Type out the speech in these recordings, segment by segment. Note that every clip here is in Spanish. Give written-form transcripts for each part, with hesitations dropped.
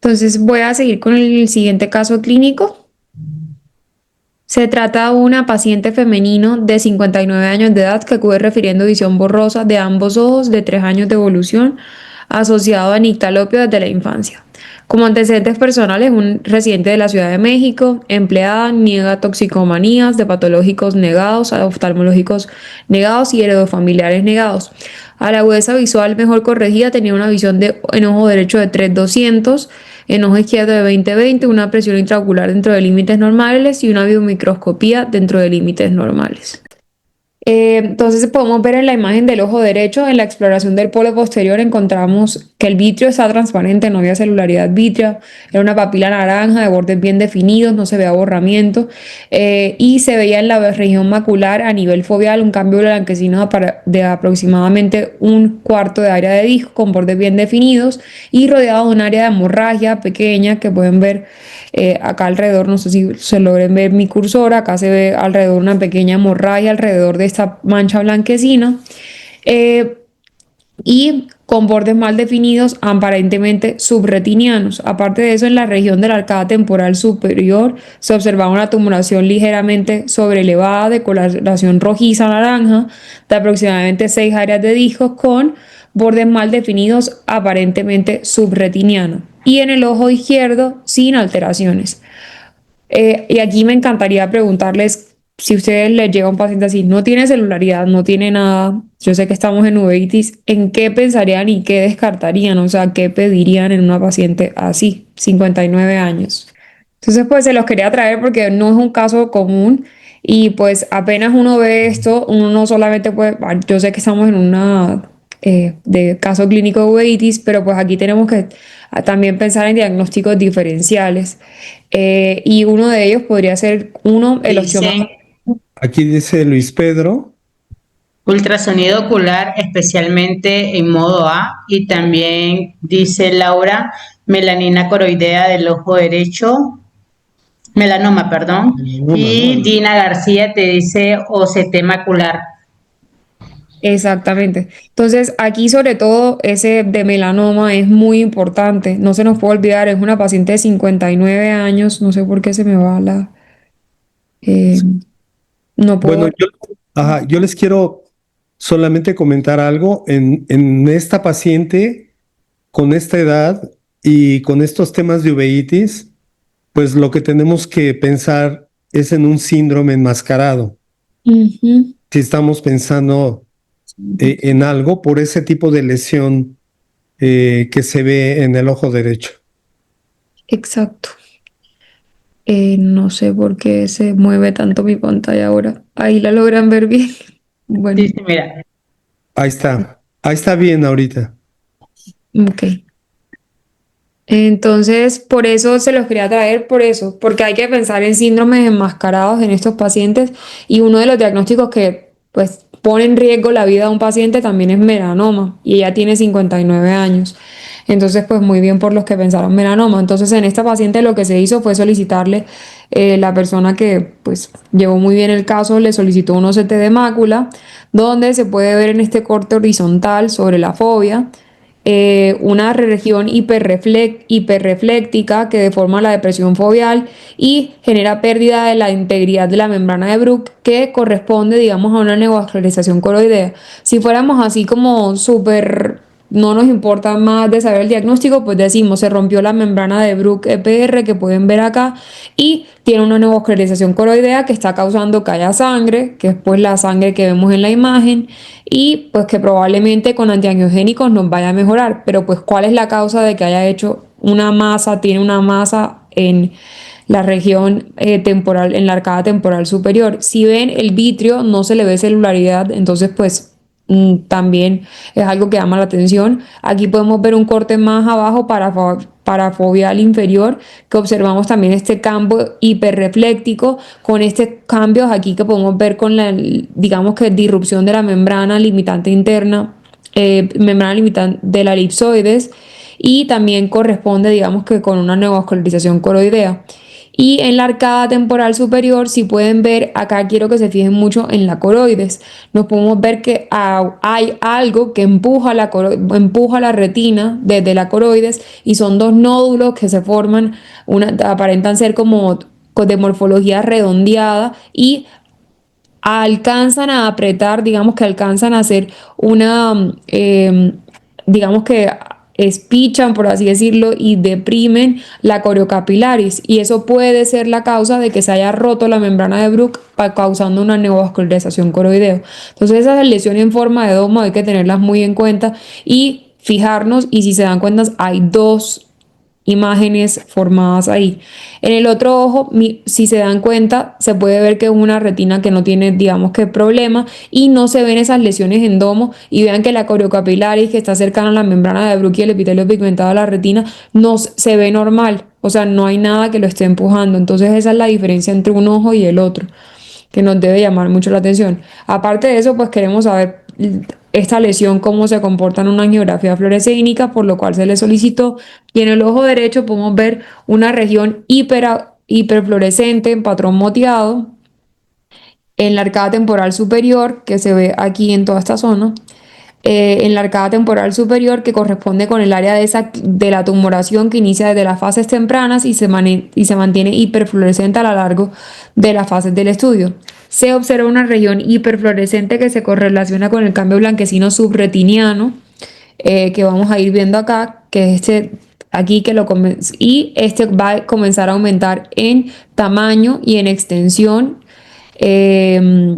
Entonces voy a seguir con el siguiente caso clínico. Se trata de una paciente femenino de 59 años de edad que acude refiriendo visión borrosa de ambos ojos de 3 años de evolución asociado a nictalopio desde la infancia. Como antecedentes personales, un residente de la Ciudad de México, empleada, niega toxicomanías, de patológicos negados, oftalmológicos negados y heredofamiliares negados. A la agudeza visual mejor corregida tenía una visión en ojo derecho de 3,200, en ojo izquierdo de 20/20, una presión intraocular dentro de límites normales y una biomicroscopía dentro de límites normales. Entonces podemos ver en la imagen del ojo derecho, en la exploración del polo posterior, encontramos que el vitrio está transparente, no había celularidad vítrea, era una papila naranja de bordes bien definidos, no se veía borramiento, y se veía en la región macular a nivel foveal un cambio blanquecino de aproximadamente un cuarto de área de disco con bordes bien definidos y rodeado de un área de hemorragia pequeña que pueden ver acá alrededor. No sé si se logren ver mi cursor, acá se ve alrededor una pequeña hemorragia alrededor de esta mancha blanquecina, eh, y con bordes mal definidos, aparentemente subretinianos. Aparte de eso, en la región de la arcada temporal superior se observaba una tumoración ligeramente sobrelevada de coloración rojiza-naranja de aproximadamente 6 áreas de discos con bordes mal definidos, aparentemente subretinianos. Y en el ojo izquierdo, sin alteraciones. Y aquí me encantaría preguntarles si ustedes les llega un paciente así, no tiene celularidad, no tiene nada, yo sé que estamos en uveitis, ¿en qué pensarían y qué descartarían? O sea, ¿qué pedirían en una paciente así, 59 años? Entonces, pues se los quería traer porque no es un caso común y pues apenas uno ve esto, uno no solamente puede, yo sé que estamos en una de caso clínico de uveitis, pero pues aquí tenemos que también pensar en diagnósticos diferenciales. Y uno de ellos podría ser el osteoma. Dice Aquí dice Luis Pedro. ultrasonido ocular, especialmente en modo A, y también dice Laura, melanina coroidea del ojo derecho, melanoma, perdón, Melanoma, ¿no? y Dina García te dice OCT macular. Exactamente. Entonces, aquí sobre todo ese de melanoma es muy importante. No se nos puede olvidar, es una paciente de 59 años. No sé por qué se me va la... eh, no Bueno, puedo... yo les quiero solamente comentar algo. En esta paciente, con esta edad y con estos temas de uveitis, pues lo que tenemos que pensar es en un síndrome enmascarado. Ujú. Si estamos pensando en algo por ese tipo de lesión que se ve en el ojo derecho. Exacto. No sé por qué se mueve tanto mi pantalla ahora. Ahí la logran ver bien. Bueno, Dice, mira, Ahí está bien ahorita. ok. Entonces, por eso se los quería traer, por eso, porque hay que pensar en síndromes enmascarados en estos pacientes y uno de los diagnósticos que pues pone en riesgo la vida de un paciente también es melanoma y ella tiene 59 años. Entonces, pues muy bien por los que pensaron melanoma. Entonces, en esta paciente lo que se hizo fue solicitarle, la persona que pues llevó muy bien el caso, le solicitó un OCT de mácula, donde se puede ver en este corte horizontal sobre la fobia una región hiperrefléctica que deforma la depresión foveal y genera pérdida de la integridad de la membrana de Bruch que corresponde, digamos, a una neovascularización coroidea. Si fuéramos así como súper, no nos importa más de saber el diagnóstico, pues decimos, se rompió la membrana de Bruch EPR que pueden ver acá y tiene una neovascularización coroidea que está causando que haya sangre, que es pues la sangre que vemos en la imagen y pues que probablemente con antiangiogénicos nos vaya a mejorar, pero pues cuál es la causa de que haya hecho una masa, tiene una masa en la región temporal, en la arcada temporal superior. Si ven el vitrio no se le ve celularidad, entonces pues también es algo que llama la atención. Aquí podemos ver un corte más abajo para foveal inferior, que observamos también este cambio hiperrefléctico con estos cambios aquí que podemos ver con la, digamos que disrupción de la membrana limitante interna, membrana limitante de la elipsoides y también corresponde, digamos que con una neovascularización coroidea. Y en la arcada temporal superior, si pueden ver, acá quiero que se fijen mucho en la coroides. Nos podemos ver que hay algo que empuja la retina desde la coroides y son dos nódulos que se forman, aparentan ser como de morfología redondeada y alcanzan a apretar, digamos que alcanzan a hacer digamos que espichan, por así decirlo, y deprimen la coriocapilaris. Y eso puede ser la causa de que se haya roto la membrana de Bruch, causando una neovascularización coroideo. Entonces, esas lesiones en forma de domo hay que tenerlas muy en cuenta y fijarnos, y si se dan cuenta, hay dos imágenes formadas ahí. En el otro ojo, si se dan cuenta, se puede ver que es una retina que no tiene, digamos que problema y no se ven esas lesiones en domo y vean que la coriocapilaris que está cercana a la membrana de Bruch y el epitelio pigmentado de la retina no se ve normal, o sea, no hay nada que lo esté empujando. Entonces esa es la diferencia entre un ojo y el otro, que nos debe llamar mucho la atención. Aparte de eso, pues queremos saber esta lesión cómo se comporta en una angiografía fluorescénica, por lo cual se le solicitó. Y en el ojo derecho podemos ver una región hiperfluorescente en patrón moteado en la arcada temporal superior, que se ve aquí en toda esta zona, en la arcada temporal superior, que corresponde con el área de la tumoración que inicia desde las fases tempranas y se mantiene hiperfluorescente a lo largo de las fases del estudio. Se observa una región hiperfluorescente que se correlaciona con el cambio blanquecino subretiniano, que vamos a ir viendo acá, que es aquí y este va a comenzar a aumentar en tamaño y en extensión. eh,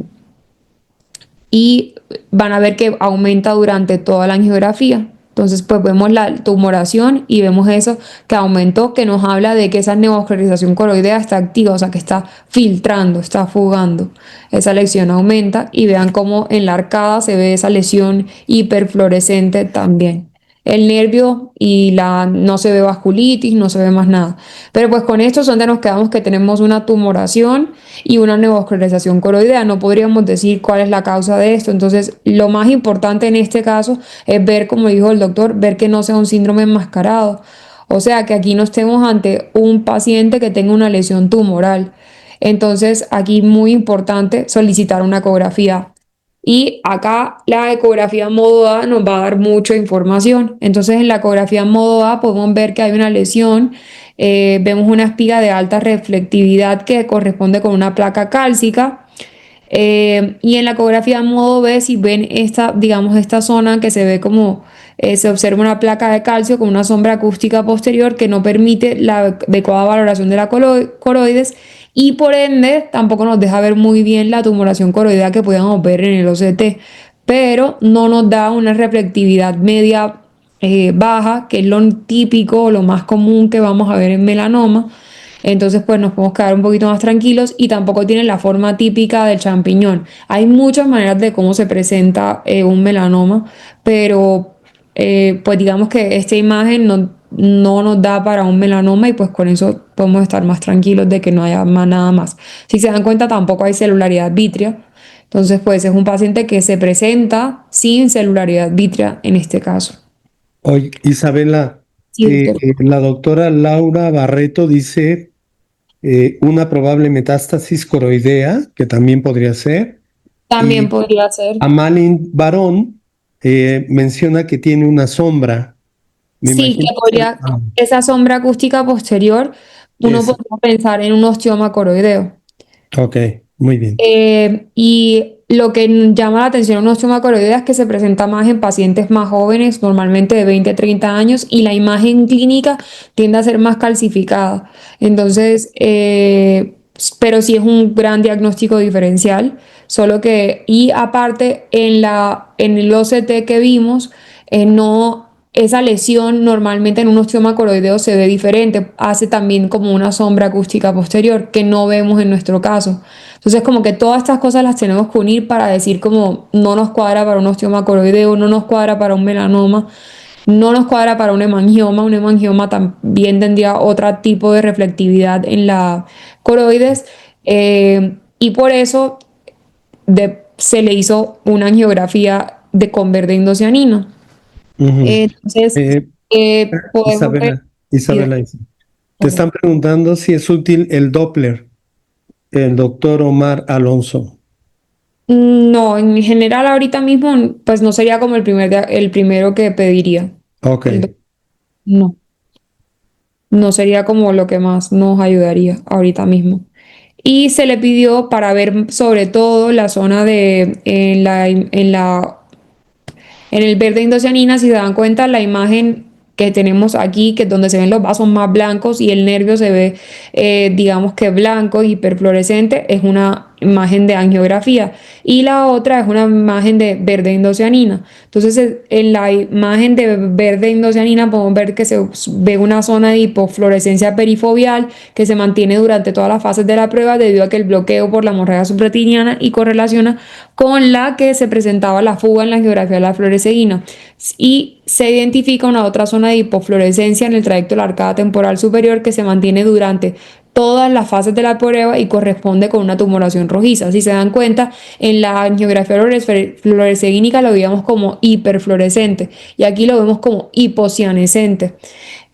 y van a ver que aumenta durante toda la angiografía. Entonces, pues vemos la tumoración y vemos eso que aumentó, que nos habla de que esa neovascularización coroidea está activa, o sea, que está filtrando, está fugando. Esa lesión aumenta y vean cómo en la arcada se ve esa lesión hiperfluorescente también. El nervio no se ve vasculitis, no se ve más nada. Pero pues con esto donde nos quedamos que tenemos una tumoración y una neovascularización coroidea. No podríamos decir cuál es la causa de esto. Entonces, lo más importante en este caso es ver, como dijo el doctor, ver que no sea un síndrome enmascarado. O sea, que aquí no estemos ante un paciente que tenga una lesión tumoral. Entonces, aquí muy importante solicitar una ecografía. Y acá la ecografía modo A nos va a dar mucha información. Entonces, en la ecografía modo A podemos ver que hay una lesión. Vemos una espiga de alta reflectividad que corresponde con una placa cálcica. Y en la ecografía modo B, si ven digamos, esta zona que se ve como se observa una placa de calcio con una sombra acústica posterior que no permite la adecuada valoración de la coroides y por ende tampoco nos deja ver muy bien la tumoración coroidea que podíamos ver en el OCT, pero no nos da una reflectividad media baja, que es lo típico, lo más común que vamos a ver en melanoma. Entonces, pues nos podemos quedar un poquito más tranquilos y tampoco tiene la forma típica del champiñón. Hay muchas maneras de cómo se presenta un melanoma, pero pues digamos que esta imagen no nos da para un melanoma y pues con eso podemos estar más tranquilos de que no haya nada más. Si se dan cuenta, tampoco hay celularidad vítrea. Entonces, pues es un paciente que se presenta sin celularidad vítrea en este caso. Oye, Isabela, Sí, doctor. la doctora Laura Barreto dice una probable metástasis coroidea, que también podría ser, También y podría ser. Amalin Barón menciona que tiene una sombra. Me Sí, que imagino que podría, ah, esa sombra acústica posterior, uno es, podría pensar en un osteoma coroideo. ok, muy bien. Y lo que llama la atención en un osteoma coroideo es que se presenta más en pacientes más jóvenes, normalmente de 20 a 30 años, y la imagen clínica tiende a ser más calcificada. Entonces, pero sí es un gran diagnóstico diferencial, solo que, y aparte, en el OCT que vimos, no, esa lesión normalmente en un osteoma coroideo se ve diferente, hace también como una sombra acústica posterior que no vemos en nuestro caso. Entonces, como que todas estas cosas las tenemos que unir para decir como no nos cuadra para un osteoma coroideo, no nos cuadra para un melanoma, no nos cuadra para un hemangioma también tendría otro tipo de reflectividad en la coroides, y por eso se le hizo una angiografía con verde indocianino. Ujú. Entonces, Eh, podemos ver, Isabela, Isabela, dice. Te están preguntando si es útil el Doppler, el doctor Omar Alonso. No, en general ahorita mismo, pues no sería como el primero que pediría. Ok, No, no sería como lo que más nos ayudaría ahorita mismo. Y se le pidió para ver sobre todo la zona en el verde indocianina, si se dan cuenta, la imagen que tenemos aquí, que es donde se ven los vasos más blancos y el nervio se ve, digamos que blanco, hiperfluorescente, es una imagen de angiografía. Y la otra es una imagen de verde indocianina. Entonces, en la imagen de verde indocianina podemos ver que se ve una zona de hipofluorescencia perifoveal que se mantiene durante todas las fases de la prueba debido a que el bloqueo por la hemorragia subretiniana y correlaciona con la que se presentaba la fuga en la angiografía de la fluoresceína. Y se identifica una otra zona de hipofluorescencia en el trayecto de la arcada temporal superior que se mantiene durante todas las fases de la prueba y corresponde con una tumoración rojiza. Si se dan cuenta, en la angiografía fluoresceínica lo veíamos como hiperfluorescente y aquí lo vemos como hipocianescente.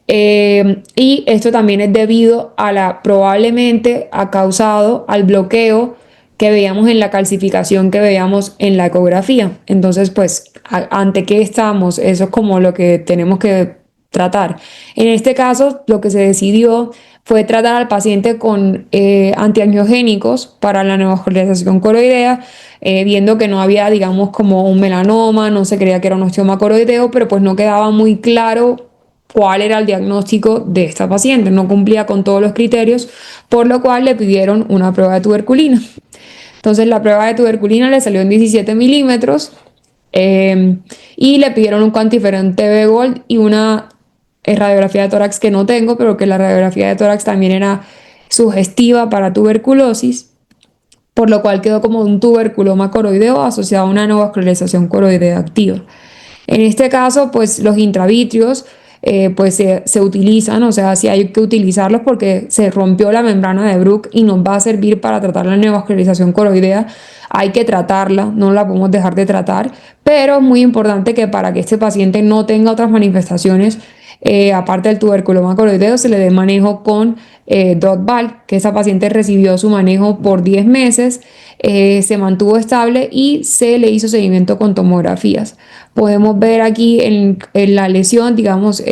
Y esto también es debido a probablemente ha causado al bloqueo que veíamos en la calcificación que veíamos en la ecografía. Entonces, pues, ¿ante qué estamos? Eso es como lo que tenemos que tratar. En este caso, lo que se decidió fue tratar al paciente con antiangiogénicos para la neovascularización coroidea, viendo que no había, digamos, como un melanoma, no se creía que era un osteoma coroideo, pero pues no quedaba muy claro cuál era el diagnóstico de esta paciente, no cumplía con todos los criterios, por lo cual le pidieron una prueba de tuberculina. Entonces la prueba de tuberculina le salió en 17 milímetros y le pidieron un cuantiferón TB Gold y una radiografía de tórax que no tengo, pero que la radiografía de tórax también era sugestiva para tuberculosis, por lo cual quedó como un tuberculoma coroideo asociado a una neovascularización coroidea activa. En este caso, pues los intravitreos pues se utilizan, o sea, sí hay que utilizarlos porque se rompió la membrana de Bruch y nos va a servir para tratar la neovascularización coroidea. Hay que tratarla, no la podemos dejar de tratar, pero es muy importante que para que este paciente no tenga otras manifestaciones, aparte del tuberculoma coroideo, se le dé manejo con Dot-Val, que esa paciente recibió su manejo por 10 meses, se mantuvo estable y se le hizo seguimiento con tomografías. Podemos ver aquí en la lesión, digamos,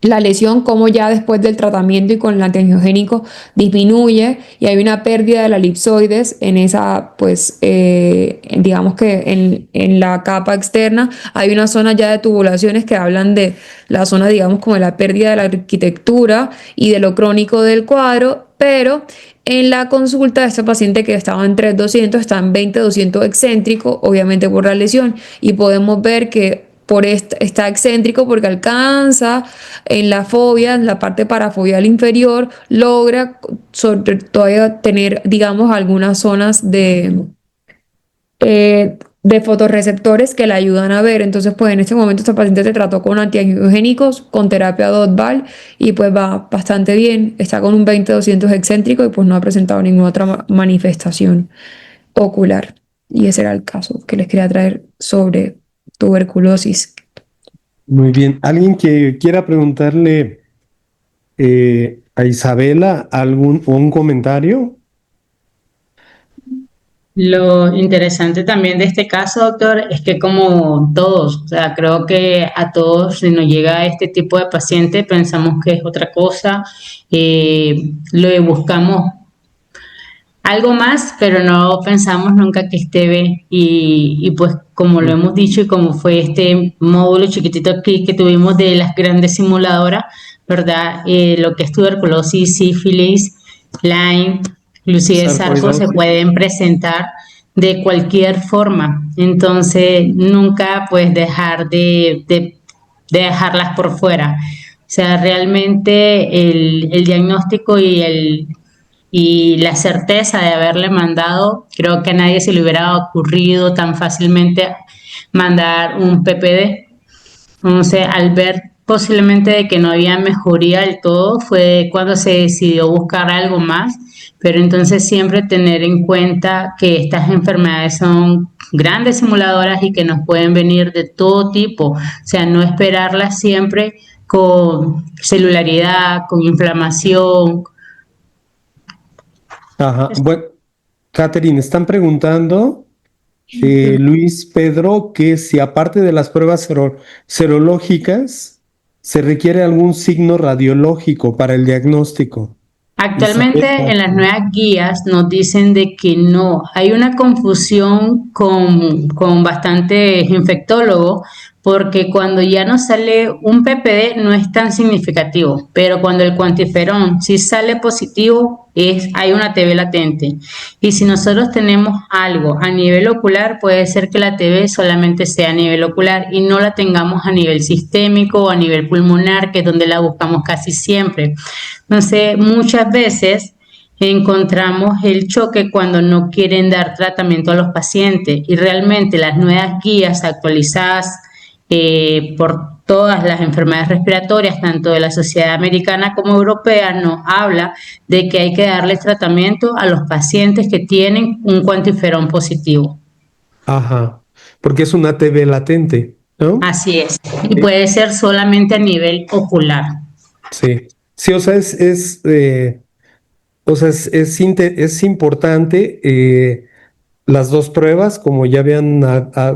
la lesión como ya después del tratamiento y con el antiangiogénico disminuye y hay una pérdida de la elipsoides en esa, pues, digamos que en la capa externa hay una zona ya de tubulaciones que hablan de la zona, digamos, como de la pérdida de la arquitectura y de lo crónico del cuadro, pero en la consulta de este paciente que estaba en 3,200 está en 20,200 excéntrico, obviamente por la lesión, y podemos ver que está excéntrico porque alcanza en la fobia, en la parte parafobial inferior, logra todavía tener, digamos, algunas zonas de fotorreceptores que le ayudan a ver. Entonces, pues en este momento esta paciente se trató con antiangiogénicos, con terapia Dot-Val y pues va bastante bien. Está con un 20-200 excéntrico y pues no ha presentado ninguna otra manifestación ocular. Y ese era el caso que les quería traer sobre tuberculosis. Muy bien. ¿Alguien que quiera preguntarle a Isabela un comentario? Lo interesante también de este caso, doctor, es que como todos, o sea, creo que a todos si nos llega este tipo de paciente pensamos que es otra cosa, lo buscamos algo más, pero no pensamos nunca que esté bien. Y pues como lo hemos dicho y como fue este módulo chiquitito aquí que tuvimos de las grandes simuladoras, ¿verdad? Lo que es tuberculosis, sífilis, Lyme, inclusive sarco se Sarcoidosis. pueden presentar de cualquier forma. Entonces, nunca pues dejar de dejarlas por fuera. O sea, realmente el diagnóstico y la certeza de haberle mandado, creo que a nadie se le hubiera ocurrido tan fácilmente mandar un PPD. Entonces, al ver posiblemente de que no había mejoría del todo, fue cuando se decidió buscar algo más, pero entonces siempre tener en cuenta que estas enfermedades son grandes simuladoras y que nos pueden venir de todo tipo, o sea, no esperarlas siempre con celularidad, con inflamación. Ajá. Bueno, Catherine, están preguntando, Luis Pedro, que si aparte de las pruebas serológicas, se requiere algún signo radiológico para el diagnóstico. Actualmente Isabel en las Vázquez. nuevas guías nos dicen de que no, hay una confusión con bastantes infectólogos porque cuando ya nos sale un PPD no es tan significativo, pero cuando el cuantiferón sí sale positivo hay una TB latente. Y si nosotros tenemos algo a nivel ocular, puede ser que la TB solamente sea a nivel ocular y no la tengamos a nivel sistémico o a nivel pulmonar, que es donde la buscamos casi siempre. Entonces, muchas veces encontramos el choque cuando no quieren dar tratamiento a los pacientes y realmente las nuevas guías actualizadas por todas las enfermedades respiratorias, tanto de la sociedad americana como europea, nos habla de que hay que darle tratamiento a los pacientes que tienen un cuantiferón positivo. Ajá, porque es una TB latente, ¿no? Así es. Y Sí, puede ser solamente a nivel ocular. sí. Sí, o sea, es importante las dos pruebas, como ya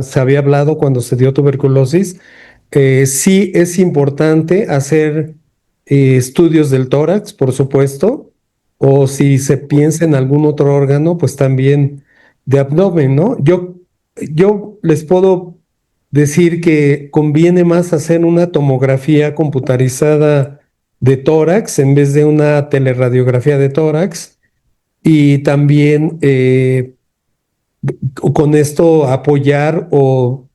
se había hablado cuando se dio tuberculosis. Sí es importante hacer estudios del tórax, por supuesto, o si se piensa en algún otro órgano, pues también de abdomen, ¿no? Yo les puedo decir que conviene más hacer una tomografía computarizada de tórax en vez de una teleradiografía de tórax y también con esto apoyar o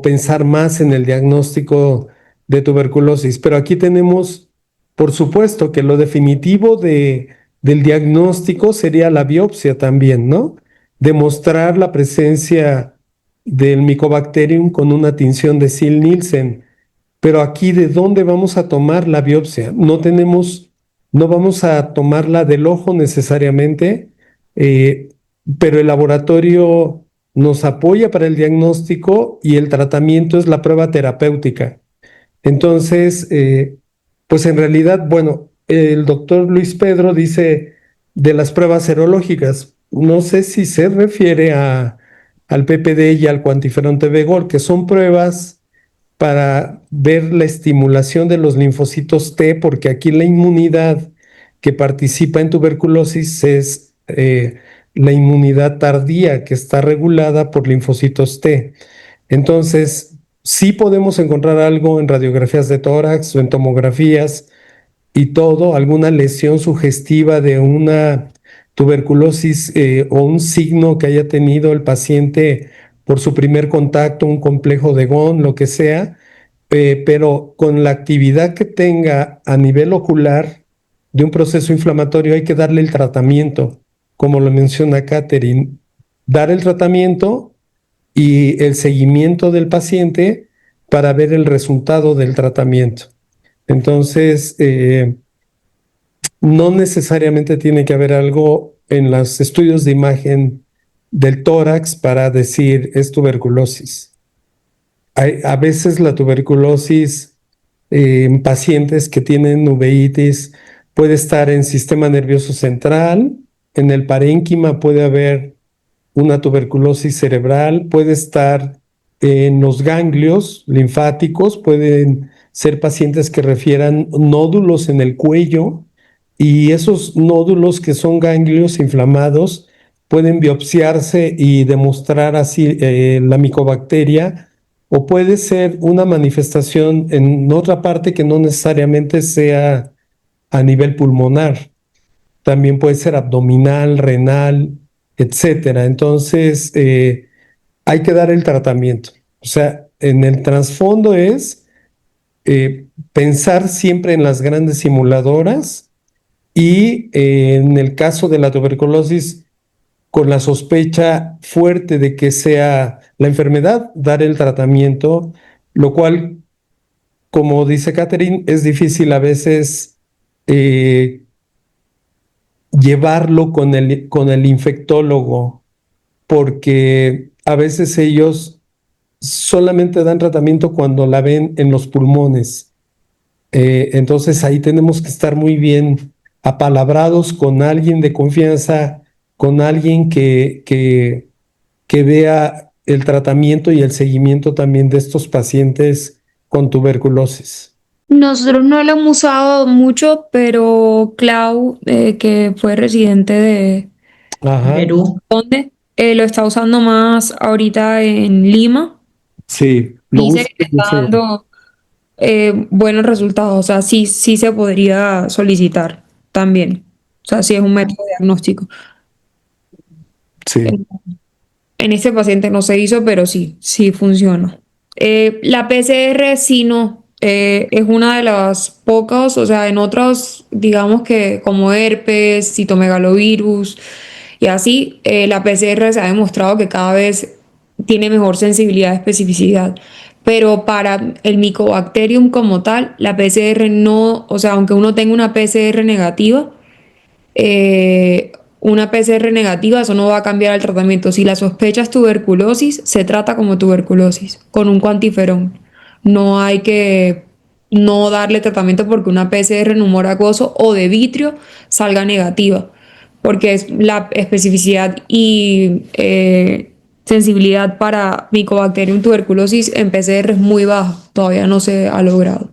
pensar más en el diagnóstico de tuberculosis. Pero aquí tenemos, por supuesto, que lo definitivo del diagnóstico sería la biopsia también, ¿no? Demostrar la presencia del Mycobacterium con una tinción de Sil-Nielsen. Pero aquí, ¿de dónde vamos a tomar la biopsia? No vamos a tomarla del ojo necesariamente, eh, pero el laboratorio nos apoya para el diagnóstico y el tratamiento es la prueba terapéutica. Entonces, pues en realidad, bueno, el doctor Luis Pedro dice de las pruebas serológicas, no sé si se refiere al PPD y al cuantiferón T-Begol, que son pruebas para ver la estimulación de los linfocitos T, porque aquí la inmunidad que participa en tuberculosis es la inmunidad tardía, que está regulada por linfocitos T. Entonces, sí podemos encontrar algo en radiografías de tórax o en tomografías y todo, alguna lesión sugestiva de una tuberculosis o un signo que haya tenido el paciente por su primer contacto, un complejo de Gón, lo que sea, pero con la actividad que tenga a nivel ocular de un proceso inflamatorio hay que darle el tratamiento, como lo menciona Catherine, dar el tratamiento y el seguimiento del paciente para ver el resultado del tratamiento. Entonces, no necesariamente tiene que haber algo en los estudios de imagen del tórax para decir es tuberculosis. A veces la tuberculosis en pacientes que tienen uveitis puede estar en sistema nervioso central, en el parénquima puede haber una tuberculosis cerebral, puede estar en los ganglios linfáticos, pueden ser pacientes que refieran nódulos en el cuello y esos nódulos que son ganglios inflamados pueden biopsiarse y demostrar así la micobacteria o puede ser una manifestación en otra parte que no necesariamente sea a nivel pulmonar. También puede ser abdominal, renal, etcétera. Entonces, hay que dar el tratamiento. O sea, en el trasfondo es pensar siempre en las grandes simuladoras y en el caso de la tuberculosis, con la sospecha fuerte de que sea la enfermedad, dar el tratamiento, lo cual, como dice Catherine, es difícil a veces llevarlo con el infectólogo, porque a veces ellos solamente dan tratamiento cuando la ven en los pulmones Entonces ahí tenemos que estar muy bien apalabrados con alguien de confianza, con alguien que vea el tratamiento y el seguimiento también de estos pacientes con tuberculosis. Nosotros no lo hemos usado mucho, pero Clau, que fue residente de Ajá, Perú. ¿dónde? Lo está usando más ahorita en Lima. sí, lo Dice uso que le está mucho. dando buenos resultados. O sea, sí, sí se podría solicitar también. O sea, sí es un método diagnóstico. Sí, En este paciente no se hizo, pero sí, sí funciona. La PCR sí no, es una de las pocas, o sea, en otros, digamos que como herpes, citomegalovirus y así, la PCR se ha demostrado que cada vez tiene mejor sensibilidad y especificidad. Pero para el Mycobacterium como tal, la PCR no, o sea, aunque uno tenga una PCR negativa, una PCR negativa, eso no va a cambiar el tratamiento. Si la sospecha es tuberculosis, se trata como tuberculosis, con un cuantiferón. No hay que no darle tratamiento porque una PCR en humor acuoso o de vitrio salga negativa, porque es la especificidad y sensibilidad para Mycobacterium tuberculosis en PCR es muy baja, todavía no se ha logrado.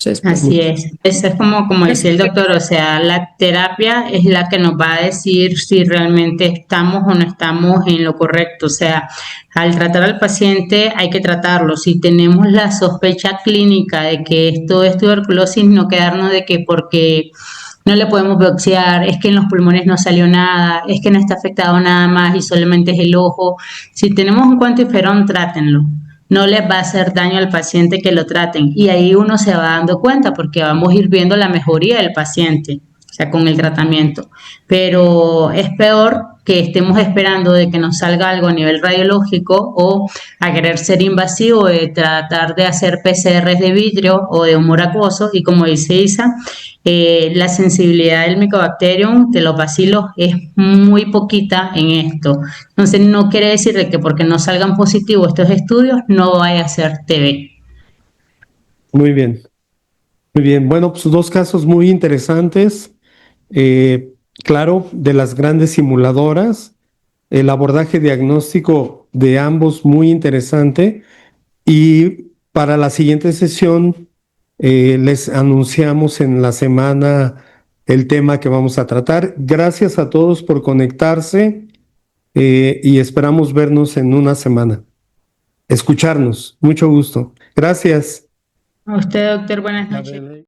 Entonces, pues, Así es. Eso es como decía el doctor, o sea, la terapia es la que nos va a decir si realmente estamos o no estamos en lo correcto. O sea, al tratar al paciente hay que tratarlo. Si tenemos la sospecha clínica de que esto es tuberculosis, no quedarnos de que porque no le podemos biopsiar, es que en los pulmones no salió nada, es que no está afectado nada más y solamente es el ojo. Si tenemos un cuantiferón, trátenlo. No les va a hacer daño al paciente que lo traten. Y ahí uno se va dando cuenta porque vamos a ir viendo la mejoría del paciente, o sea, con el tratamiento. Pero es peor que estemos esperando de que nos salga algo a nivel radiológico o a querer ser invasivo de tratar de hacer PCRs de vidrio o de humor acuoso. Y como dice Isa, la sensibilidad del Mycobacterium, de los bacilos, es muy poquita en esto. Entonces, no quiere decir de que porque no salgan positivos estos estudios, no vaya a ser TB. muy bien, muy bien. Bueno, pues dos casos muy interesantes. Claro, de las grandes simuladoras, el abordaje diagnóstico de ambos muy interesante. Y para la siguiente sesión les anunciamos en la semana el tema que vamos a tratar. Gracias a todos por conectarse y esperamos vernos en una semana. Escucharnos. Mucho gusto. Gracias. A usted, doctor, buenas noches.